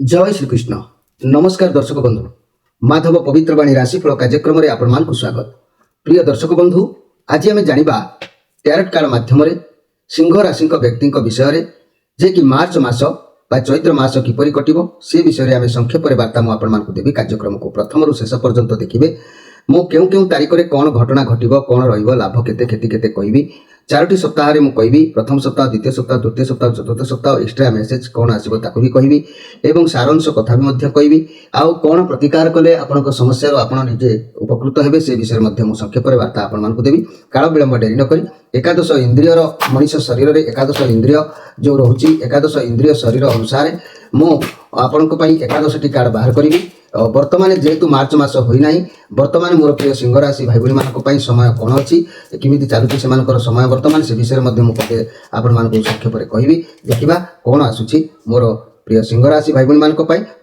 जय श्रीकृष्ण नमस्कार दर्शक बंधु माधव पवित्रवाणी राशिफल कार्यक्रम में आपण मान स्वागत। प्रिय दर्शक बंधु आज आम जाना टैरोट कार्ड माध्यम सिंह राशि व्यक्ति विषय में जे कि मार्च मास बा चैत्र मास किपरि कटिबो से विषय में आम संक्षेप वार्ता मुझे देवी। कार्यक्रम को प्रथम रु शेष पर्यंत देखिए मु क्यों क्यों तारीख में कौन घटना घटब कौन रभ केते क्षति केते कहबी। चारोटी सप्ताह मुझे कहबी प्रथम सप्ताह द्वितीय सप्ताह तृतीय सप्ताह चतुर्थ सप्ताह एक्सट्रा मेसेज कौन आसो ताकू भी कहबी एवं सारांश कथा भी कहबी आउ कौन प्रतिकार कले आपण समस्या आप निजे उपकृत हेबे से विषय में संक्षेप वार्ता आपको देवी। काल विलंब डेरी नक एकादश इंद्रियर मनीष शरीर में एकादश इंद्रिय जो रोचे एकादश इंद्रिय शरीर अनुसार मुझे एकादश कार्ड बाहर करी। वर्तमान जेहेतु मार्च मास होना वर्तमान मोर प्रिय सिंह राशि भाई भाई मान समय कौन अच्छी किमी चलुची से समय वर्तमान से विषय में आपण मान संक्षेप कहबी। देखा कौन आसूची मोर प्रिय सिंह राशि भाई भाई मान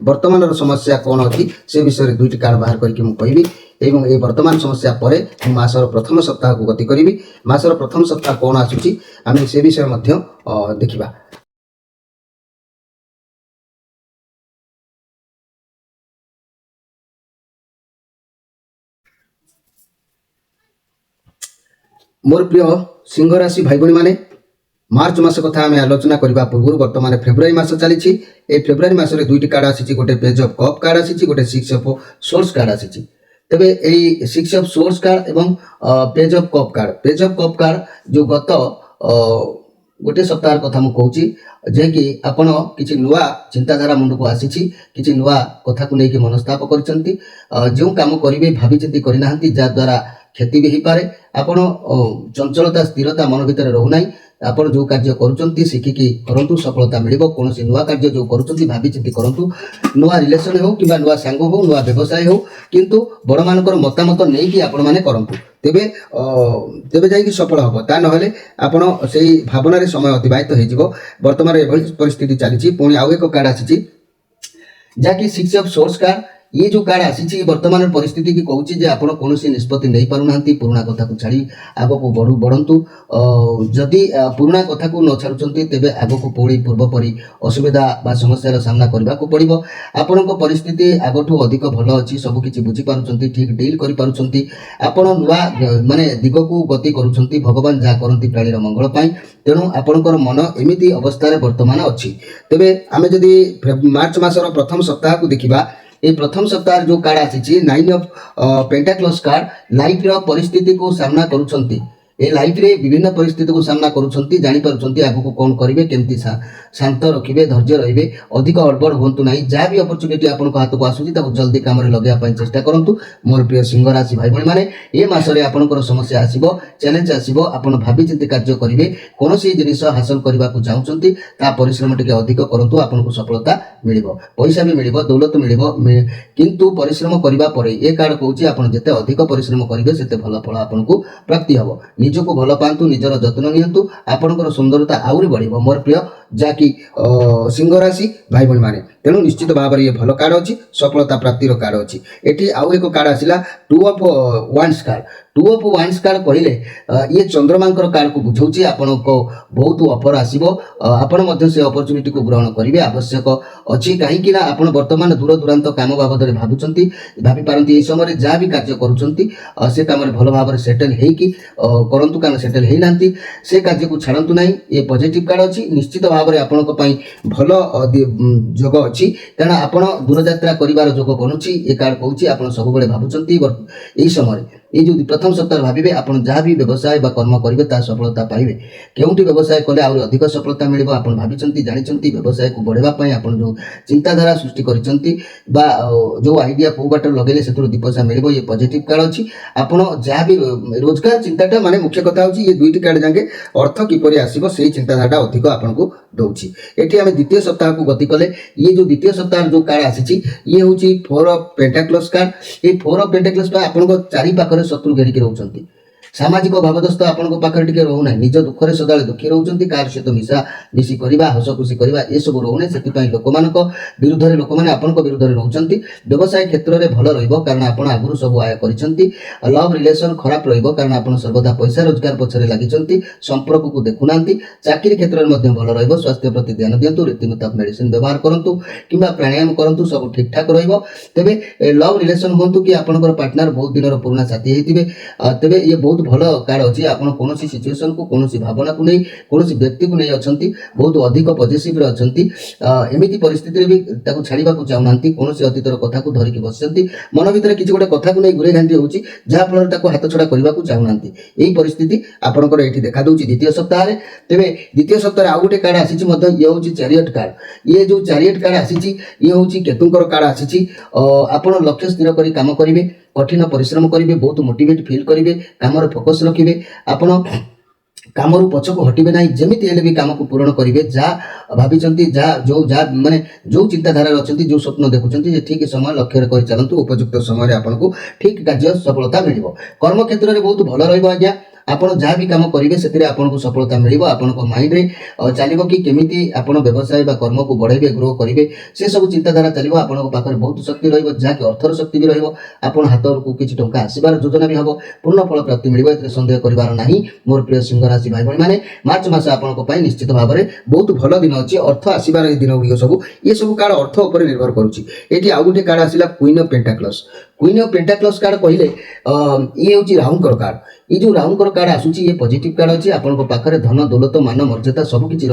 वर्तमान समस्या कौन अच्छी से विषय में दुईटी कार्ड बाहर करके कहबी एवं ये वर्तमान समस्या पर मासर प्रथम सप्ताह को गति करी। मासर प्रथम सप्ताह कौन आसूची आम से विषय में देखा। मोर प्रिय सिंह राशि भाई भाई माने मार्च मास कथा आम आलोचना करने पूर्व वर्तमान फेब्रुआरी मास चली फेब्रुआरी मास दुईटी कार्ड आसी गोटे पेज ऑफ कप कार्ड आसी गोटे सिक्स ऑफ सोर्स कार्ड आसी। तेबे यही सिक्स ऑफ सोर्स कार्ड एवं पेज ऑफ कप कार्ड जो गत गोटे सप्ताह कथा मुझे कहूँ जे कि आपण किसी नुआ चिंताधारा मुंड को आसी किसी नुआ कथा को लेकिन मनस्ताप करछंती जो काम करेंगे भावी चिंती करना जहाद्वारा क्षति भी हो पारे। आपण चंचलता स्थिरता मन भितर रोना आपण जो कार्य करुँच शिखिकी करूँ सफलता मिल कौन नुआ कार्य जो करुँच भावी चिंती करूँ नुआ रिलेसन हो कि नुआ सांग हो नुआ व्यवसाय हो किंतु बड़ मान मतामत नहीं कि आपण मैंने करूँ तेबे तेबे जाइए सफल हम ता नहले आपण से भावना समय अतिबाहित हो। वर्तमान एभली परिस्थिति चली पुणी आउ एक कार्ड आसी जहाँकि सिक्स ऑफ सोर्स कार्ड ये जो कार्ड आसी वर्तमान परिस्थिति की कहूँ जे आप कौन निष्पत्ति नहीं पारना पुराणा कथा को छाड़ी आग को बढ़ंतु जदि पुराणा कथा को न छाड़ुंट तेरे आग को पुणी पूर्वपरी असुविधा बा समस्या सामना करने को पड़ो। आपण परिस्थिति आगठू अधिक भल अच्छी सबकि बुझीपार ठीक डील कर नुआ माने दिग को गति करुँच भगवान जहाँ करती प्राणीर मंगल तेणु आपणकर मन एमती अवस्था वर्तमान अच्छी। तेबे आम जदि मार्च मासर प्रथम सप्ताह को देखा ये प्रथम सप्ताह जो कार्ड आसी नाइन ऑफ पेंटाक्लस कार्ड लाइफ रो परिस्थिति को सामना करुछंती ए लाइफ रे विभिन्न परिस्थिति को सामना करुछंती जानि पारुछंती आगु को कोन करिवे केमती शांत रखिबे धैर्य रहिबे अधिक अड़बड़ होंतु नाही जहाँ भी अपॉर्चुनिटी आपन को हाथ को आसुची ताको जल्दी काम रे लगेया पई चेष्टा करंतु। मोर प्रिय सिंह राशि भाई भाई माने ए मासरे आपनकर समस्या आसीबो चैलेंज आसीबो आपण भाबी चिंती कार्य करिवे कोनोसी जिनिस हासिल करबा को चाहुचंती ता परिश्रम टिके अधिक करंतु आपन को सफलता मिलिबो पैसा भी मिलिबो दौलत मिलिबो किंतु परिश्रम करबा परे ए कार्ड कहूची आपण जते अधिक परिश्रम करिवे सेते भल फल आपन को प्राप्ति हबो। निजको भल पांतु निजर जत्न नियंतु आपनकर सुंदरता आउरी बढ़िबो। मोर प्रिय जाकि सिंह राशि भाई भाई माने तेणु निश्चित भाव में ये भल कार्ड अच्छी सफलता प्राप्तिर कार्ड अच्छी। एटी आउ एक कार्ड आसला two of wands card. Two of wands card कहले ये चंद्रमांकर कार्ड को बुझाऊँ आपण को बहुत ऑफर आसीबो आपण मध्य से अपॉर्चुनिटी को ग्रहण करेंगे आवश्यक अच्छी कहीं आपण वर्तमान दूर दूरांत काम बाबद भावुंट भाभी पारती ये समय जहाँ भी कार्य करुँच से काम भल भाव में सेटल होगी करंतु कारण सेटल होना से कार्य को छाड़ू ना ये पॉजिटिव कार्ड अच्छी निश्चित भाव में आपण भल जोग अच्छी कारण आपण दूरयात्रा कर जोग बनूची ये कार्ड कहूँ आप सब भावुंट यही समय ये जो प्रथम सप्ताह भावे आप जहाँ भी व्यवसाय बा कर्म करेंगे ता सफलता पाइबे केउटी व्यवसाय कले आउरी अधिक सफलता मिलिबो आपण भाबिचंती जानिचंती व्यवसाय को बढ़ेबा पई आपण जो चिंताधारा सृष्टि करिचंती बा जो आइडिया को बाटर लगेले सेतुर दी पैसा मिलिबो ये पॉजिटिव कार्ड अछि। आपण जहाँ भी रोजगार चिंताटा माने मुख्य कथा होची ये दुईटी कार्ड जांगे अर्थ किपरि आसीबो सेही चिंताधाराटा अधिक आपण को दउची। एठी आमे द्वितीय सप्ताह को गति कले ये जो द्वितीय सप्ताह जो कार्ड आसीची ये होची फोर ऑफ पेंटाक्लस कार्ड। ये फोर ऑफ पेंटाक्लस पा आपण को चारि पाखरे शत्रु घेरिकी रहउचंती ସାମାଜିକ ଭାବଦସ୍ତ ଆପଣଙ୍କ ପାଖରେ ଟିକେ ରହୁନାହିଁ, ନିଜ ଦୁଃଖରେ ସଦାବେଳେ ଦୁଃଖୀ ରହୁଛନ୍ତି, କାହାର ସହିତ ମିଶି କରିବା, ହସ ଖୁସି କରିବା ଏସବୁ ରହୁନାହିଁ। ସେଥିପାଇଁ ଲୋକମାନଙ୍କ ବିରୁଦ୍ଧରେ ଲୋକମାନେ ଆପଣଙ୍କ ବିରୁଦ୍ଧରେ ରହୁଛନ୍ତି। ବ୍ୟବସାୟ କ୍ଷେତ୍ରରେ ଭଲ ରହିବ, କାରଣ ଆପଣ ଆଗରୁ ସବୁ ଆୟ କରିଛନ୍ତି। ଲଭ୍ ରିଲେସନ୍ ଖରାପ ରହିବ, କାରଣ ଆପଣ ସର୍ବଦା ପଇସା ରୋଜଗାର ପଛରେ ଲାଗିଛନ୍ତି, ସମ୍ପର୍କକୁ ଦେଖୁନାହାନ୍ତି। ଚାକିରି କ୍ଷେତ୍ରରେ ମଧ୍ୟ ଭଲ ରହିବ। ସ୍ୱାସ୍ଥ୍ୟ ପ୍ରତି ଧ୍ୟାନ ଦିଅନ୍ତୁ, ରୀତିମୁତାବକ ମେଡିସିନ ବ୍ୟବହାର କରନ୍ତୁ କିମ୍ବା ପ୍ରାଣାୟାମ କରନ୍ତୁ, ସବୁ ଠିକଠାକ ରହିବ। ତେବେ ଲଭ୍ ରିଲେସନ୍ ହୁଅନ୍ତୁ କି ଆପଣଙ୍କର ପାର୍ଟନର ବହୁତ ଦିନର ପୁରୁଣା ସାଥୀ ହେଇଥିବେ, ତେବେ ଇଏ ବହୁତ ଭଲ କାର୍ଡ ଅଛି। ଆପଣ କୌଣସି ସିଚୁଏସନକୁ, କୌଣସି ଭାବନାକୁ ନେଇ, କୌଣସି ବ୍ୟକ୍ତିକୁ ନେଇ ଅଛନ୍ତି ବହୁତ ଅଧିକ ପଜିଟିଭରେ ଅଛନ୍ତି। ଏମିତି ପରିସ୍ଥିତିରେ ବି ତାକୁ ଛାଡ଼ିବାକୁ ଚାହୁଁନାହାନ୍ତି, କୌଣସି ଅତୀତର କଥାକୁ ଧରିକି ବସିଛନ୍ତି। ମନ ଭିତରେ କିଛି ଗୋଟେ କଥାକୁ ନେଇ ଘୁରେ ଘାଣ୍ଟି ହେଉଛି, ଯାହାଫଳରେ ତାକୁ ହାତଛଡ଼ା କରିବାକୁ ଚାହୁଁନାହାନ୍ତି। ଏହି ପରିସ୍ଥିତି ଆପଣଙ୍କର ଏଇଠି ଦେଖାଦେଉଛି ଦ୍ୱିତୀୟ ସପ୍ତାହରେ। ତେବେ ଦ୍ୱିତୀୟ ସପ୍ତାହରେ ଆଉ ଗୋଟେ କାର୍ଡ ଆସିଛି ମଧ୍ୟ, ଇଏ ହେଉଛି ଚ୍ୟାରିଅଟ୍ କାର୍ଡ। ଇଏ ଯେଉଁ ଚ୍ୟାରିଅଟ୍ କାର୍ଡ ଆସିଛି, ଇଏ ହେଉଛି କେତୁଙ୍କର କାର୍ଡ ଆସିଛି। ଆପଣ ଲକ୍ଷ୍ୟ ସ୍ଥିର କରି କାମ କରିବେ, କଠିନ ପରିଶ୍ରମ କରିବେ, ବହୁତ ମୋଟିଭେଟ୍ ଫିଲ୍ କରିବେ, କାମରେ ଫୋକସ୍ ରଖିବେ। ଆପଣ କାମରୁ ପଛକୁ ହଟିବେ ନାହିଁ, ଯେମିତି ହେଲେ ବି କାମକୁ ପୂରଣ କରିବେ। ଯାହା ଭାବିଛନ୍ତି, ଯେଉଁ ଚିନ୍ତାଧାରାରେ ଅଛନ୍ତି, ଯେଉଁ ସ୍ୱପ୍ନ ଦେଖୁଛନ୍ତି, ଯେ ଠିକ୍ ସମୟ ଲକ୍ଷ୍ୟରେ କରି ଚାଲନ୍ତୁ। ଉପଯୁକ୍ତ ସମୟରେ ଆପଣଙ୍କୁ ଠିକ୍ କାର୍ଯ୍ୟ ସଫଳତା ମିଳିବ। କର୍ମକ୍ଷେତ୍ରରେ ବହୁତ ଭଲ ରହିବ ଆଜ୍ଞା। ଆପଣ ଯାହା ବି କାମ କରିବେ ସେଥିରେ ଆପଣଙ୍କୁ ସଫଳତା ମିଳିବ। ଆପଣଙ୍କ ମାଇଣ୍ଡରେ ଚାଲିବ କି କେମିତି ଆପଣ ବ୍ୟବସାୟ ବା କର୍ମକୁ ବଢ଼ାଇବେ, ଗ୍ରୋ କରିବେ, ସେସବୁ ଚିନ୍ତାଧାରା ଚାଲିବ। ଆପଣଙ୍କ ପାଖରେ ବହୁତ ଶକ୍ତି ରହିବ, ଯାହାକି ଅର୍ଥର ଶକ୍ତି ବି ରହିବ। ଆପଣ ହାତକୁ କିଛି ଟଙ୍କା ଆସିବାର ଯୋଜନା ବି ହେବ, ପୂର୍ଣ୍ଣ ଫଳ ପ୍ରାପ୍ତି ମିଳିବ, ଏଥିରେ ସନ୍ଦେହ କରିବାର ନାହିଁ। ମୋର ପ୍ରିୟ ସିଂହ ରାଶି ଭାଇ ଭଉଣୀମାନେ, ମାର୍ଚ୍ଚ ମାସ ଆପଣଙ୍କ ପାଇଁ ନିଶ୍ଚିତ ଭାବରେ ବହୁତ ଭଲ ଦିନ ଅଛି। ଅର୍ଥ ଆସିବାର ଏହି ଦିନ ଗୁଡ଼ିକ ସବୁ, ଏସବୁ କାର୍ଡ ଅର୍ଥ ଉପରେ ନିର୍ଭର କରୁଛି। ଏଠି ଆଉ ଗୋଟେ କାର୍ଡ ଆସିଲା queen of pentacles. Queen of pentacles card କହିଲେ ଇଏ ହେଉଛି ରାହୁଙ୍କର କାର୍ଡ। ये जो राहुंकर कार्ड आसूची ये पॉजिटिव कार्ड अच्छी आपन पाखे धन दौलत मान मर्यादा सबकि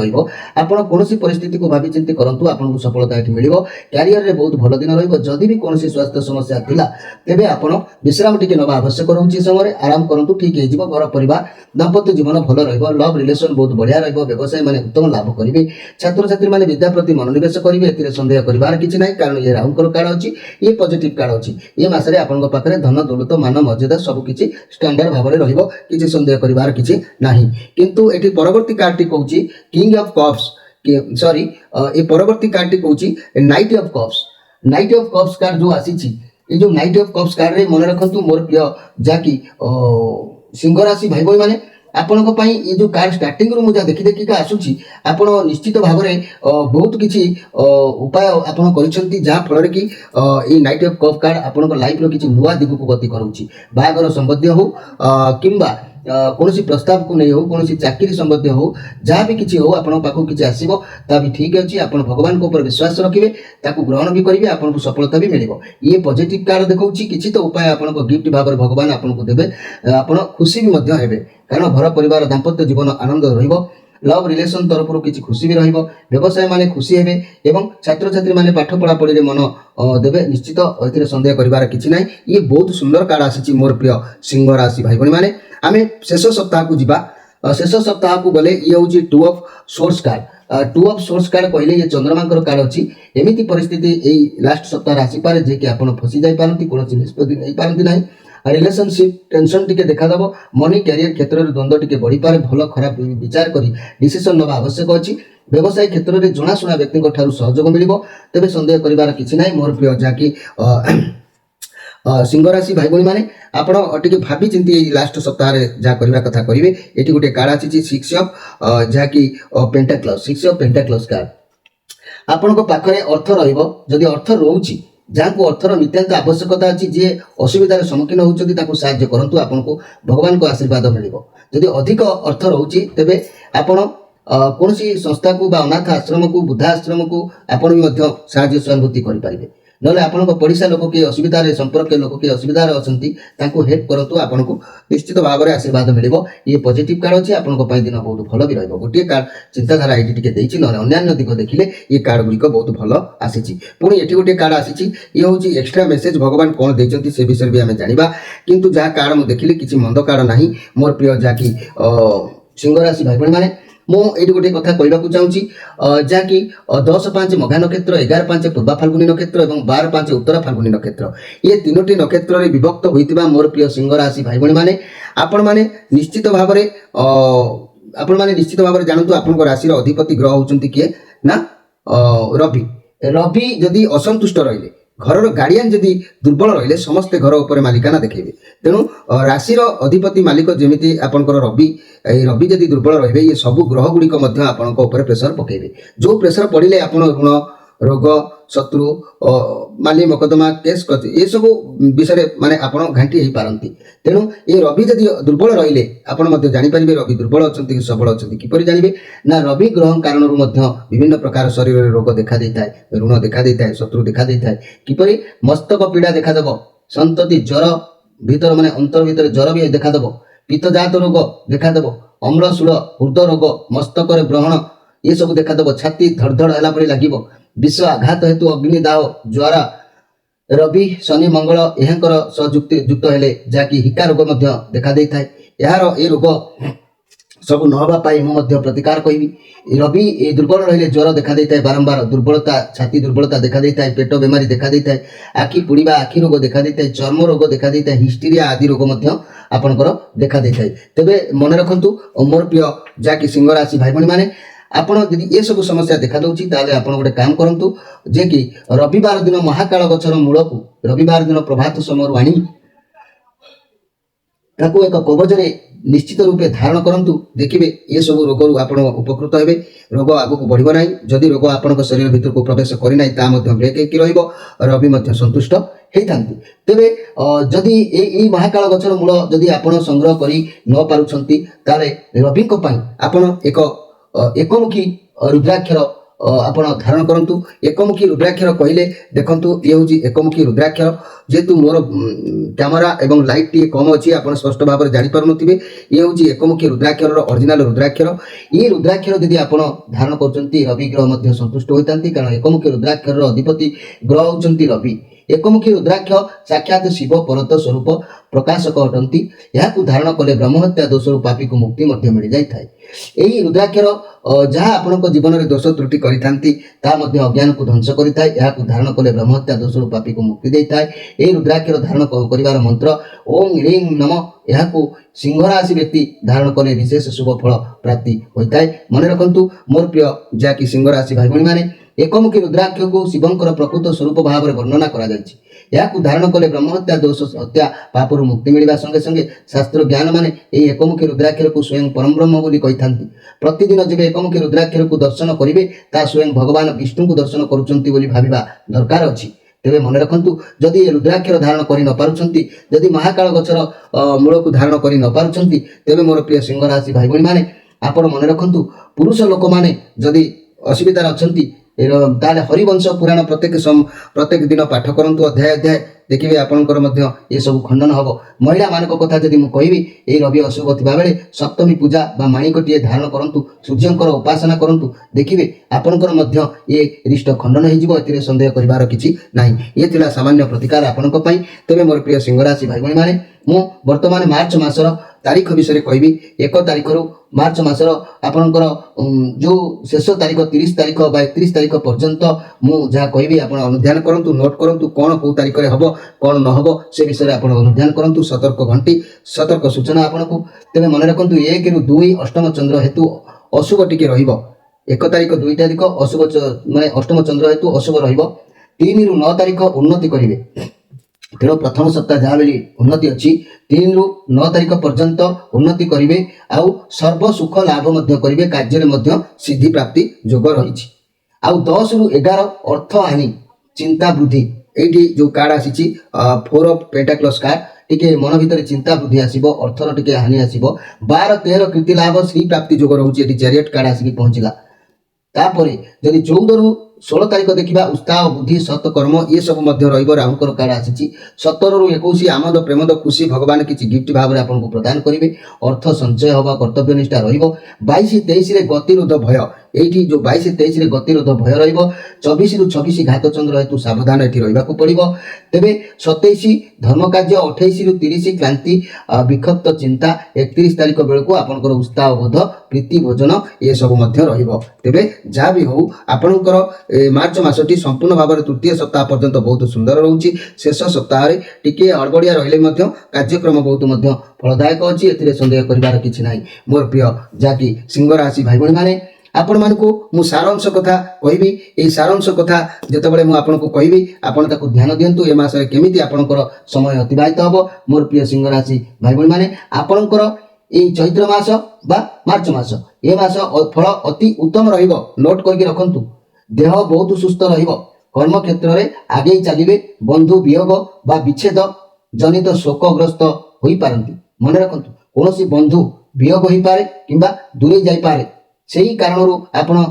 आपण कौन परिस्थिति को भावी चिंती करूँ आपको सफलता ये मिल क्यारियर में बहुत भल दिन रदि भी कौन स्वास्थ्य समस्या थिला तेबे आपण विश्राम टी ना आवश्यक रोचे समय आराम करूँ ठीक हो घर परिवार दाम्पत्य जीवन भल रव रिलेसन बहुत बढ़िया व्यवसायी मैंने उत्तम लाभ करेंगे छात्र छात्री मैंने विद्या प्रति मनोनिवेश करेंगे ए सन्देह करार किसी ना कारण ये राहुंकर कार्ड अच्छी ये पॉजिटिव कार्ड अच्छी ये मसरे आपन पाखे धन दौलत मान मर्यादा सबकि स्टैंडर्ड भाव में रहिबो किसी सन्देह करार किसी नाही किंतु एठी परवर्ती कार्ड टी कहूची किंग ऑफ कप्स सॉरी ये परवर्ती कार्ड टी कहूची नाइट ऑफ कप्स कार्ड जो आसीची ये जो नाइट ऑफ कप्स कार्ड रे मन रखंतु मोर प्रिय जाकी सिंह राशि भाई भाई माने आपनको पाई ये जो कार्ड स्टार्टिंग रू मुझे देखि देखि का आसुची आपण निश्चित भाव में बहुत किछि उपाय आपण करिसंती जहा फल कि ये नाइट ऑफ कप कार्ड आपण लाइफ रो किछि नुवा दिगु को गति करूची बागर संबंधी हो किंबा कौन प्रस्ताव को नहीं हो कौन चाकरी संबंधी हो जहाँ भी किसी हो आपन पाखु किसी आसो ता भी ठीक अच्छे आप भगवान को ऊपर विश्वास रखिए ताकू ग्रहण भी करेंगे आपको सफलता भी मिल ये पॉजिटिव कार्ड देखा किसी तो उपाय आपको गिफ्ट भाव में भगवान आपको देवे आप खुशी भी हेबे कारण घर परिवार दाम्पत्य जीवन आनंद रहिबो लव रिलेशन तरफ किसी खुशी भी रहिबो व्यवसाय माने खुशी हेबे एवं छात्र छात्री माने पाठ पढ़ा पढ़ी मन देवे निश्चित ए सन्देह करार किसी ना ये बहुत सुंदर कार्ड आसी मोर प्रिय सिंह राशि भाई भाई माने आमे शेष सप्ताह को जीवा शेष सप्ताह को गले ये हूँ टू ऑफ सोर्स कार्ड कहले ये चंद्रमा कार्ड अच्छी एमती परिस्थिति यही लास्ट सप्ताह आसी पारे जे कि आप फसी जाई पारंती कौन निष्पत्ति नहीं पारंती नहीं रिलेशनशिप टेंशन टिके देखा दबो मनी कैरियर क्षेत्र में द्वंद्व टिके बढ़ी पारे भल खराब विचार करी डिसीजन नवा आवश्यक अच्छी व्यवसाय क्षेत्र में जनाशुना व्यक्ति सहयोग मिल तेज सन्देह करार किसी ना मोर प्रिय जहाँकि सिंह राशि भाई भाई माने आपण टिके भाभी चिंती लास्ट सप्ताह जहाँ करने कथा करेंगे ये गोटे कार्ड आसी सिक्स ऑफ जहाँकि पेंटाक्लस कार्ड आपण पाखे अर्थ रदि अर्थ रोचे जहाँ को अर्थर नितांत आवश्यकता अच्छी जी असुविधार सम्मुखीन होती साहाय्य करूँ आपको भगवान को आशीर्वाद मिल जदि अधिक अर्थ रोचे तेबे आपण कौन संस्था को अनाथ आश्रम को वृद्धाश्रम को आपण भी साहाय्य सहानुभूति करें ना आपण पड़िशा लोक किए असुविधार संपर्क लोक किए असुविधार अच्छा हेल्प करूँ आपको निश्चित भाव में आशीर्वाद मिल ये पॉजिटिव कार्ड अच्छी आपण दिन बहुत भल भी रोटे कार्ड चिंताधारा ये ना अन्य दिग देखिले ये कार्ड गुड़िक बहुत भल आसी पुणी ये गोटे कार्ड आसी ये हूँ एक्सट्रा मेसेज भगवान कौन देते से विषय भी आम जाना किंतु जहाँ कार्ड मुझे देखिले किसी मंद कार्ड ना मोर प्रिय जहाँकि सिंह राशि भाई भाई माने मुझे गोटे कथा कहवाक चाहूँगी जहाँकि 10-5 मघा नक्षत्र 11-5 पूर्वा फाल्गुनी नक्षत्र और 12-5 उत्तरा फाल्गुनी नक्षत्र ये तीनोटी नक्षत्र में विभक्त होता मोर प्रिय सिंह राशि भाई भाई माने आपण माने निश्चित भाव में जानतु आपण राशि अधिपति ग्रह होती किए ना रवि जदि असंतुष्ट रहिले ଘରର ଗାର୍ଡିଆନ ଯଦି ଦୁର୍ବଳ ରହିଲେ ସମସ୍ତେ ଘର ଉପରେ ମାଲିକାନା ଦେଖେଇବେ। ତେଣୁ ରାଶିର ଅଧିପତି ମାଲିକ ଯେମିତି ଆପଣଙ୍କର ରବି, এই ରବି ଯଦି ଦୁର୍ବଳ ରହିବେ ଇଏ ସବୁ ଗ୍ରହ ଗୁଡ଼ିକ ମଧ୍ୟ ଆପଣଙ୍କ ଉପରେ ପ୍ରେସର ପକେଇବେ। ଯେଉଁ ପ୍ରେସର ପଡ଼ିଲେ ଆପଣ ଋଣ, ରୋଗ, ଶତ୍ରୁ, ମାଲି ମକଦ୍ଦମା, କେସ୍ ଏସବୁ ବିଷୟରେ ମାନେ ଆପଣ ଘାଣ୍ଟି ହେଇପାରନ୍ତି। ତେଣୁ ଏ ରବି ଯଦି ଦୁର୍ବଳ ରହିଲେ ଆପଣ ମଧ୍ୟ ଜାଣିପାରିବେ ରବି ଦୁର୍ବଳ ଅଛନ୍ତି କି ସବଳ ଅଛନ୍ତି। କିପରି ଜାଣିବେ ନା ରବି ଗ୍ରହ କାରଣରୁ ମଧ୍ୟ ବିଭିନ୍ନ ପ୍ରକାର ଶରୀରରେ ରୋଗ ଦେଖା ଦେଇଥାଏ, ଋଣ ଦେଖା ଦେଇଥାଏ, ଶତ୍ରୁ ଦେଖା ଦେଇଥାଏ। କିପରି ମସ୍ତକ ପୀଡ଼ା ଦେଖାଦେବ, ସନ୍ତତି ଜ୍ୱର ଭିତର ମାନେ ଅନ୍ତର ଭିତରେ ଜ୍ୱର ବି ଦେଖାଦେବ, ପିତ୍ତଜାତ ରୋଗ ଦେଖାଦେବ, ଅମ୍ଳଶୂଳ, ହୃଦ ରୋଗ, ମସ୍ତକରେ ବ୍ରହଣ ଏସବୁ ଦେଖାଦେବ, ଛାତି ଧଡ଼ଧଡ଼ ହେଲା ପରି ଲାଗିବ, ବିଷ ଆଘାତ ହେତୁ ଅଗ୍ନିଦାହ, ଜ୍ୱର, ରବି ଶନି ମଙ୍ଗଳ ଏହାଙ୍କର ଯୁକ୍ତ ହେଲେ ଯାହାକି ହିକା ରୋଗ ମଧ୍ୟ ଦେଖା ଦେଇଥାଏ। ଏହାର ଏ ରୋଗ ସବୁ ନ ହେବା ପାଇଁ ମୁଁ ମଧ୍ୟ ପ୍ରତିକାର କହିବି। ରବି ଦୁର୍ବଳ ରହିଲେ ଜ୍ୱର ଦେଖା ଦେଇଥାଏ, ବାରମ୍ବାର ଦୁର୍ବଳତା, ଛାତି ଦୁର୍ବଳତା ଦେଖା ଦେଇଥାଏ, ପେଟ ବେମାରୀ ଦେଖା ଦେଇଥାଏ, ଆଖି ପୋଡ଼ିବା, ଆଖି ରୋଗ ଦେଖା ଦେଇଥାଏ, ଚର୍ମ ରୋଗ ଦେଖା ଦେଇଥାଏ, ହିଷ୍ଟ୍ରିଆ ଆଦି ରୋଗ ମଧ୍ୟ ଆପଣଙ୍କର ଦେଖା ଦେଇଥାଏ। ତେବେ ମନେ ରଖନ୍ତୁ ମୋର ପ୍ରିୟ ଯାହାକି ସିଂହ ରାଶି ଭାଇ ଭଉଣୀମାନେ, ଆପଣ ଯଦି ଏସବୁ ସମସ୍ୟା ଦେଖାଦେଉଛି ତାହେଲେ ଆପଣ ଗୋଟେ କାମ କରନ୍ତୁ ଯେ କି ରବିବାର ଦିନ ମହାକାଳ ଗଛର ମୂଳକୁ ରବିବାର ଦିନ ପ୍ରଭାତ ସମୟରୁ ଆଣି ତାକୁ ଏକ କବଜରେ ନିଶ୍ଚିତ ରୂପେ ଧାରଣ କରନ୍ତୁ। ଦେଖିବେ ଏସବୁ ରୋଗରୁ ଆପଣ ଉପକୃତ ହେବେ, ରୋଗ ଆଗକୁ ବଢ଼ିବ ନାହିଁ। ଯଦି ରୋଗ ଆପଣଙ୍କ ଶରୀର ଭିତରକୁ ପ୍ରବେଶ କରିନାହିଁ ତାହା ମଧ୍ୟ ବ୍ରେକ୍ ହେଇକି ରହିବ, ରବି ମଧ୍ୟ ସନ୍ତୁଷ୍ଟ ହେଇଥାନ୍ତି। ତେବେ ଯଦି ଏଇ ମହାକାଳ ଗଛର ମୂଳ ଯଦି ଆପଣ ସଂଗ୍ରହ କରି ନ ପାରୁଛନ୍ତି ତାହେଲେ ରବିଙ୍କ ପାଇଁ ଆପଣ ଏକମୁଖୀ ରୁଦ୍ରାକ୍ଷର ଆପଣ ଧାରଣ କରନ୍ତୁ। ଏକମୁଖୀ ରୁଦ୍ରାକ୍ଷର କହିଲେ ଦେଖନ୍ତୁ ଇଏ ହେଉଛି ଏକମୁଖୀ ରୁଦ୍ରାକ୍ଷର। ଯେହେତୁ ମୋର କ୍ୟାମେରା ଏବଂ ଲାଇଟ୍ ଟିକେ କମ୍ ଅଛି ଆପଣ ସ୍ପଷ୍ଟ ଭାବରେ ଜାଣିପାରୁନଥିବେ, ଇଏ ହେଉଛି ଏକମୁଖୀ ରୁଦ୍ରାକ୍ଷରର ଅରିଜିନାଲ ରୁଦ୍ରାକ୍ଷର। ଏହି ରୁଦ୍ରାକ୍ଷର ଯଦି ଆପଣ ଧାରଣ କରୁଛନ୍ତି ରବି ଗ୍ରହ ମଧ୍ୟ ସନ୍ତୁଷ୍ଟ ହୋଇଥାନ୍ତି, କାରଣ ଏକମୁଖୀ ରୁଦ୍ରାକ୍ଷରର ଅଧିପତି ଗ୍ରହ ହେଉଛନ୍ତି ରବି। ଏକମୁଖୀ ରୁଦ୍ରାକ୍ଷ ସାକ୍ଷାତ ଶିବ ପରତ ସ୍ୱରୂପ ପ୍ରକାଶକ ଅଟନ୍ତି। ଏହାକୁ ଧାରଣ କଲେ ବ୍ରହ୍ମହତ୍ୟା ଦୋଷରୁ ପାପୀକୁ ମୁକ୍ତି ମଧ୍ୟ ମିଳିଯାଇଥାଏ। ଏହି ରୁଦ୍ରାକ୍ଷର ଯାହା ଆପଣଙ୍କ ଜୀବନରେ ଦୋଷ ତ୍ରୁଟି କରିଥାନ୍ତି ତାହା ମଧ୍ୟ ଅଜ୍ଞାନକୁ ଧ୍ୱଂସ କରିଥାଏ। ଏହାକୁ ଧାରଣ କଲେ ବ୍ରହ୍ମହତ୍ୟା ଦୋଷରୁ ପାପୀକୁ ମୁକ୍ତି ଦେଇଥାଏ। ଏହି ରୁଦ୍ରାକ୍ଷର ଧାରଣ କରିବାର ମନ୍ତ୍ର ଓಂ ରିଂ ନମ। ଏହାକୁ ସିଂହ ରାଶି ବ୍ୟକ୍ତି ଧାରଣ କଲେ ବିଶେଷ ଶୁଭ ଫଳ ପ୍ରାପ୍ତି ହୋଇଥାଏ। ମନେ ରଖନ୍ତୁ ମୋର ପ୍ରିୟ ଯାହାକି ସିଂହ ରାଶି ଭାଇ ଭଉଣୀମାନେ, ଏକମୁଖୀ ରୁଦ୍ରାକ୍ଷକୁ ଶିବଙ୍କର ପ୍ରକୃତ ସ୍ୱରୂପ ଭାବରେ ବର୍ଣ୍ଣନା କରାଯାଇଛି। ଏହାକୁ ଧାରଣ କଲେ ବ୍ରହ୍ମହତ୍ୟା ଦୋଷ ହତ୍ୟା ପାପରୁ ମୁକ୍ତି ମିଳିବା ସଙ୍ଗେ ସଙ୍ଗେ ଶାସ୍ତ୍ର ଜ୍ଞାନମାନେ ଏହି ଏକମୁଖୀ ରୁଦ୍ରାକ୍ଷରକୁ ସ୍ୱୟଂ ପରମବ୍ରହ୍ମ ବୋଲି କହିଥାନ୍ତି। ପ୍ରତିଦିନ ଯେବେ ଏକମୁଖୀ ରୁଦ୍ରାକ୍ଷରକୁ ଦର୍ଶନ କରିବେ ତାହା ସ୍ୱୟଂ ଭଗବାନ ବିଷ୍ଣୁଙ୍କୁ ଦର୍ଶନ କରୁଛନ୍ତି ବୋଲି ଭାବିବା ଦରକାର ଅଛି। ତେବେ ମନେ ରଖନ୍ତୁ ଯଦି ଏ ରୁଦ୍ରାକ୍ଷର ଧାରଣ କରି ନ ପାରୁଛନ୍ତି, ଯଦି ମହାକାଳ ଗଛର ମୂଳକୁ ଧାରଣ କରି ନ ପାରୁଛନ୍ତି, ତେବେ ମୋର ପ୍ରିୟ ସିଂହ ରାଶି ଭାଇ ଭଉଣୀମାନେ ଆପଣ ମନେ ରଖନ୍ତୁ ପୁରୁଷ ଲୋକମାନେ ଯଦି ଅସୁବିଧାରେ ଅଛନ୍ତି ତାହେଲେ ହରିବଂଶ ପୁରାଣ ପ୍ରତ୍ୟେକ ଦିନ ପାଠ କରନ୍ତୁ ଅଧ୍ୟାୟ ଅଧ୍ୟାୟ, ଦେଖିବେ ଆପଣଙ୍କର ମଧ୍ୟ ଏସବୁ ଖଣ୍ଡନ ହେବ। ମହିଳାମାନଙ୍କ କଥା ଯଦି ମୁଁ କହିବି, ଏହି ରବି ଅଶୁଭ ଥିବାବେଳେ ସପ୍ତମୀ ପୂଜା ବା ମାଣିକଟିଏ ଧାରଣ କରନ୍ତୁ, ସୂର୍ଯ୍ୟଙ୍କର ଉପାସନା କରନ୍ତୁ, ଦେଖିବେ ଆପଣଙ୍କର ମଧ୍ୟ ଏ ରିଷ୍ଟ ଖଣ୍ଡନ ହେଇଯିବ, ଏଥିରେ ସନ୍ଦେହ କରିବାର କିଛି ନାହିଁ। ଇଏ ଥିଲା ସାମାନ୍ୟ ପ୍ରତିକାର ଆପଣଙ୍କ ପାଇଁ। ତେବେ ମୋର ପ୍ରିୟ ସିଂହ ରାଶି ଭାଇ ଭଉଣୀମାନେ, ମୁଁ ବର୍ତ୍ତମାନ ମାର୍ଚ୍ଚ ମାସର ତାରିଖ ବିଷୟରେ କହିବି। 1 ତାରିଖରୁ ମାର୍ଚ୍ଚ ମାସର ଆପଣଙ୍କର ଯେଉଁ ଶେଷ ତାରିଖ 30 ତାରିଖ ବା 31 ତାରିଖ ପର୍ଯ୍ୟନ୍ତ ମୁଁ ଯାହା କହିବି ଆପଣ ଅନୁଧ୍ୟାନ କରନ୍ତୁ, ନୋଟ୍ କରନ୍ତୁ, କ'ଣ କେଉଁ ତାରିଖରେ ହେବ କ'ଣ ନ ହେବ ସେ ବିଷୟରେ ଆପଣ ଅନୁଧ୍ୟାନ କରନ୍ତୁ। ସତର୍କ ଘଣ୍ଟି, ସତର୍କ ସୂଚନା ଆପଣଙ୍କୁ। ତେବେ ମନେ ରଖନ୍ତୁ 1 ରୁ 2 ଅଷ୍ଟମ ଚନ୍ଦ୍ର ହେତୁ ଅଶୁଭ ଟିକେ ରହିବ। 1 ତାରିଖ 2 ତାରିଖ ଅଶୁଭ ମାନେ ଅଷ୍ଟମ ଚନ୍ଦ୍ର ହେତୁ ଅଶୁଭ ରହିବ। 3 ରୁ 9 ତାରିଖ ଉନ୍ନତି କରିବେ। ତେଣୁ ପ୍ରଥମ ସପ୍ତାହ ଯାହା ବି ଉନ୍ନତି ଅଛି 3 ରୁ 9 ତାରିଖ ପର୍ଯ୍ୟନ୍ତ ଉନ୍ନତି କରିବେ, ଆଉ ସର୍ବ ସୁଖ ଲାଭ ମଧ୍ୟ କରିବେ, କାର୍ଯ୍ୟରେ ମଧ୍ୟ ସିଦ୍ଧି ପ୍ରାପ୍ତି ଯୋଗ ରହିଛି। ଆଉ 10 ରୁ 11 ଅର୍ଥ ହାନି ଚିନ୍ତା ବୃଦ୍ଧି, এইটি ଯେଉଁ କାର୍ଡ ଆସିଛି 4 ଅଫ୍ ପେଣ୍ଟାକ୍ଲସ୍ କାର୍ଡ, ଟିକେ ମନ ଭିତରେ ଚିନ୍ତା ବୃଦ୍ଧି ଆସିବ, ଅର୍ଥର ଟିକେ ହାନି ଆସିବ। 12 13 କୀର୍ତ୍ତି ଲାଭ ଶ୍ରୀ ପ୍ରାପ୍ତି ଯୋଗ ରହୁଛି, ଏଠି ଚ୍ୟାରିଅଟ୍ କାର୍ଡ ଆସିକି ପହଞ୍ଚିଲା। ତାପରେ ଯଦି 14 ରୁ 16 ତାରିଖ ଦେଖିବା ଉତ୍ସାହ ବୁଦ୍ଧି ସତକର୍ମ ଏସବୁ ମଧ୍ୟ ରହିବ, ରାହୁଙ୍କର କାର୍ଡ ଆସିଛି। 17 ରୁ 21 ଆମୋଦ ପ୍ରେମଦ ଖୁସି, ଭଗବାନ କିଛି ଗିଫ୍ଟ ଭାବରେ ଆପଣଙ୍କୁ ପ୍ରଦାନ କରିବେ, ଅର୍ଥ ସଞ୍ଚୟ ହେବା, କର୍ତ୍ତବ୍ୟ ନିଷ୍ଠା ରହିବ। 22 23 ରେ ଗତିରୋଧ ଭୟ, এইটি ଯେଉଁ 22 23 ରେ ଗତିରୋଧ ଭୟ ରହିବ। 24 ରୁ 26 ଘାତଚନ୍ଦ୍ର ହେତୁ ସାବଧାନ ଏଠି ରହିବାକୁ ପଡ଼ିବ। ତେବେ 27 ଧର୍ମକାର୍ଯ୍ୟ, 28 ରୁ 30 କ୍ଳାନ୍ତି ବିକ୍ଷିପ୍ତ ଚିନ୍ତା, 31 ତାରିଖ ବେଳକୁ ଆପଣଙ୍କର ଉତ୍ସାହ ବୋଧ ପ୍ରୀତି ଭୋଜନ ଏସବୁ ମଧ୍ୟ ରହିବ। ତେବେ ଯାହା ବି ହେଉ ଆପଣଙ୍କର ମାର୍ଚ୍ଚ ମାସଟି ସମ୍ପୂର୍ଣ୍ଣ ଭାବରେ ତୃତୀୟ ସପ୍ତାହ ପର୍ଯ୍ୟନ୍ତ ବହୁତ ସୁନ୍ଦର ରହୁଛି। ଶେଷ ସପ୍ତାହରେ ଟିକେ ଅଳବଡ଼ିଆ ରହିଲେ ମଧ୍ୟ କାର୍ଯ୍ୟକ୍ରମ ବହୁତ ମଧ୍ୟ ଫଳଦାୟକ ଅଛି, ଏଥିରେ ସନ୍ଦେହ କରିବାର କିଛି ନାହିଁ। ମୋର ପ୍ରିୟ ଯାହାକି ସିଂହ ରାଶି ଭାଇ ଭଉଣୀମାନେ, आपण मानकु मु सारांश कथा कहबी ए सारांश कथा जेतेबेले मु आपनको कहबी आपण ताकू ध्यान दियंतु ए मासरे केमिति आपनकर समय अतिबाहित हबो मोर प्रिय सिंह राशि भाई बहन माने आपनकर ए चैत्र मास बा मार्च मास ए मास फल अति उत्तम रहिबो नोट करके रखंतु देह बहुत सुस्थ रहिबो कर्म क्षेत्र रे आगे चलिबे बंधु वियोग बा विच्छेद जनित शोकग्रस्त होई पारंती मन रखंतु कोनोसी बंधु वियोग होई पारे किंबा दूरे जाई पारे सेही कारणरू आपण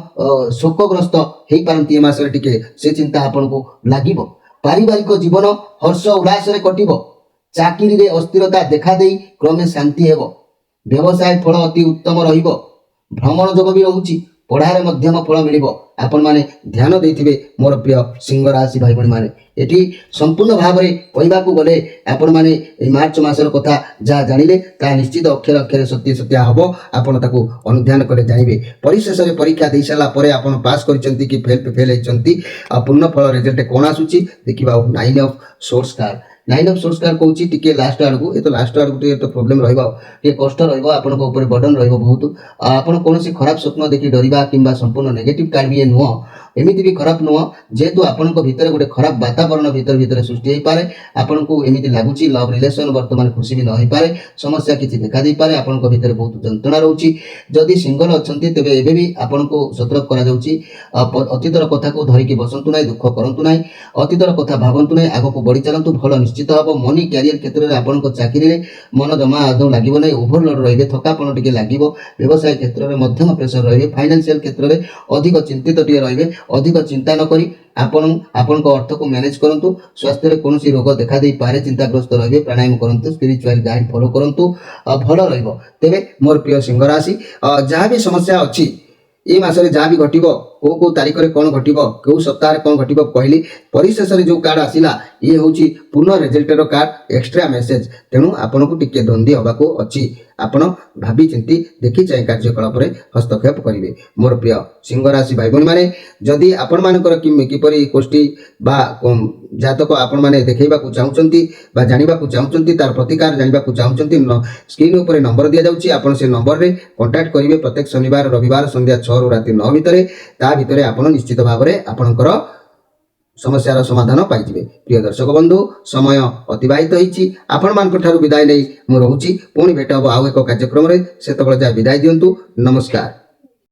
शोकग्रस्त होई पारंती ए मासरे टिके से चिंता आपनको लागिबो पारिवारिक जीवन हर्ष उल्लास रे कटिबो चाकरी रे अस्थिरता देखा देई क्रमे शांति हेबो व्यवसाय फल अति उत्तम रहिबो भ्रमण जोग भी रहउची पढ़ारे मध्यम फल मिलिबो आपण माने ध्यान देथिबे मोर प्रिय सिंह राशि भाई बहन माने एठी संपूर्ण भाव रे कहबाकू गले आपण माने ए मार्च मासर कथा जा जानिले ता निश्चित अक्षर अक्षर सत्य सत्य हबो आपण ताकू अनुध्यान करे जानिबे परिशेष रे परीक्षा देई साला परे आपण पास करिसंती कि फेल हेचंती पूर्ण फल रिजल्ट कोन आसुची देखिबा 9 of swords card 9 of swords card कहूची टिके लास्ट आडकू ए तो लास्ट आडकू टिके तो प्रॉब्लम रहइबो टिके कष्ट रहइबो आपण को ऊपर बर्डन रहइबो बहुत आपण कोनोसी खराब स्वप्न देखि डरिबा किंबा संपूर्ण नेगेटिव कार्ड भी नुह एमिति भी खराब नुह जेतु आपण को भीतर गोटे खराब वातावरण भीतर सृष्टि होई पारे आपण को एमिति लागुची लव रिलेशन वर्तमान खुशी भी न होई पारे समस्या किछि देखा देई पारे आपण को भीतर बहुत जंत्रणा रहउची जदि सिंगल अछंती तबे एबे भी आपण को सतर्क करा जाउची अतीतर कथा को धरि के बसंतु नै दुख करंतु नै अतीतर कथा भाबंतु नै आगो को बढ़ी चलंतु भलो निश्चित हबो मनी कैरियर क्षेत्र रे आपण को चाकरी रे मन जमा आदौ लागिबो नै ओवरलोड रहिबे थकापन टिके लागिबो व्यवसाय क्षेत्र रे मध्यम प्रेशर रहिबे फाइनेंशियल क्षेत्र रे अधिक चिंतित टिके रहिबे अधिक चिंता न करी आपण को अर्थ को मैनेज करंतु स्वास्थ्य रे कोनोसी रोग देखा देई पारे चिंताग्रस्त रहिबे प्राणायाम करंतु स्पिरिचुअल गाइड फॉलो करंतु भलो रहिबो तेबे मोर प्रिय सिंह राशि जहाँ भी समस्या अछि ए मासरे जहाँ भी घटिबो को तारीख रे कोन घटिबो को सप्ताह रे कोन घटिबो कहली परिशेष रे जो कार्ड आसिला ये होची पूर्ण रिजल्ट रो कार्ड एक्स्ट्रा मेसेज तेनु आपन को टिके द्वंद्वी होबा को अछि आपण भाबी चिंती देखि चाहि कार्यकलाप रे हस्तक्षेप करिवे मोर प्रिय सिंह राशि भाई बहन माने जदि आपण मानकर किपरि कोष्ठी बा जातक आपण माने देखैबा को चाहुचंती बा जानिबा को चाहुचंती तार प्रतिकार जानिबा को चाहुचंती स्क्रीन ऊपर नंबर दिया जाउची आपण से नंबर रे कांटेक्ट करिवे प्रत्येक शनिवार रविवार संध्या 6 रु राति 9 भितरे ता भितरे आपण निश्चित भाव रे आपणकर समस्यार समाधान पाइजिबे प्रिय दर्शक बंधु समय अतिबाहित होईची आपण मानक ठारू विदाय नै मु रहूची पुणी भेट हबो आउ एक कार्यक्रम रे सेतबेले जा विदाय दियंतु नमस्कार।